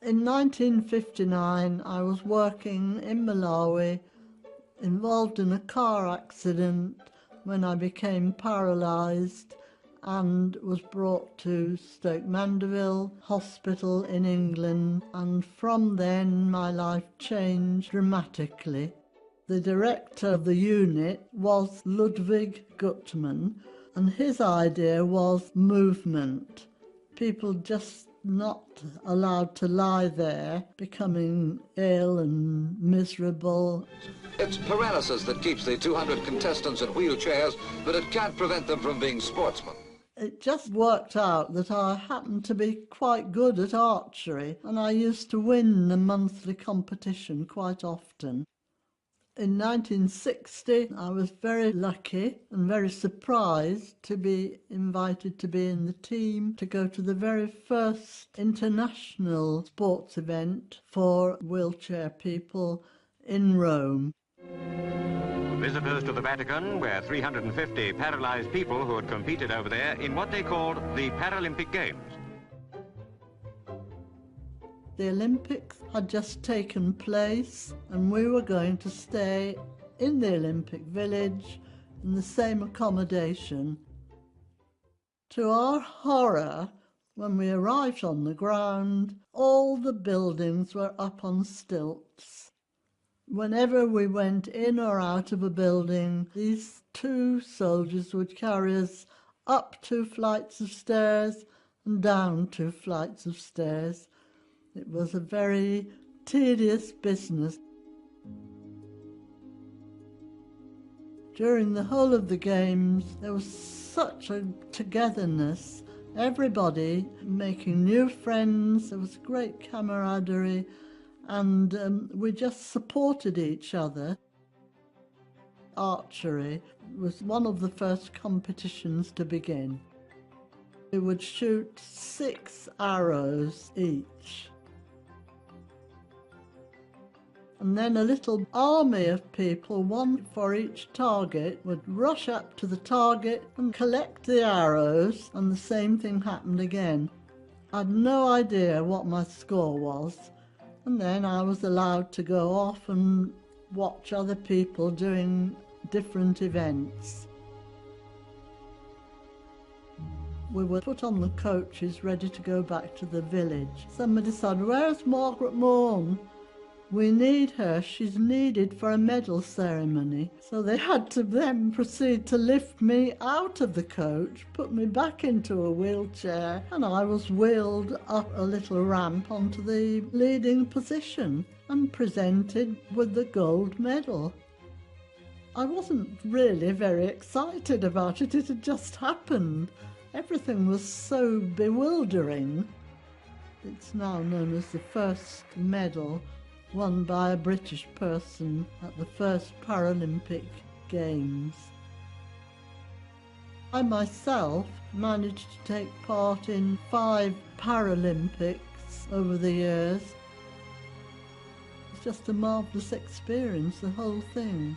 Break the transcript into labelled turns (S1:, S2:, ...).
S1: In 1959, I was working in Malawi, involved in a car accident when I became paralysed and was brought to Stoke Mandeville Hospital in England, and from then my life changed dramatically. The director of the unit was Ludwig Gutmann, and his idea was movement. People just not allowed to lie there, becoming ill and miserable.
S2: It's paralysis that keeps the 200 contestants in wheelchairs, but it can't prevent them from being sportsmen.
S1: It just worked out that I happened to be quite good at archery, and I used to win the monthly competition quite often. In 1960, I was very lucky and very surprised to be invited to be in the team to go to the very first international sports event for wheelchair people in Rome.
S3: Visitors to the Vatican were 350 paralysed people who had competed over there in what they called the Paralympic Games.
S1: The Olympics had just taken place and we were going to stay in the Olympic Village in the same accommodation. To our horror, when we arrived on the ground, all the buildings were up on stilts. Whenever we went in or out of a building, these two soldiers would carry us up 2 flights of stairs and down 2 flights of stairs. It was a very tedious business. During the whole of the games, there was such a togetherness, everybody making new friends, there was great camaraderie, and we just supported each other. Archery was one of the first competitions to begin. We would shoot 6 arrows each. And then a little army of people, one for each target, would rush up to the target and collect the arrows, and the same thing happened again. I had no idea what my score was, and then I was allowed to go off and watch other people doing different events. We were put on the coaches ready to go back to the village. Somebody said, "Where's Margaret Maughan? We need her, she's needed for a medal ceremony." So they had to then proceed to lift me out of the coach, put me back into a wheelchair, and I was wheeled up a little ramp onto the leading position and presented with the gold medal. I wasn't really very excited about it, it had just happened. Everything was so bewildering. It's now known as the first medal won by a British person at the first Paralympic Games. I myself managed to take part in 5 Paralympics over the years. It's just a marvellous experience, the whole thing.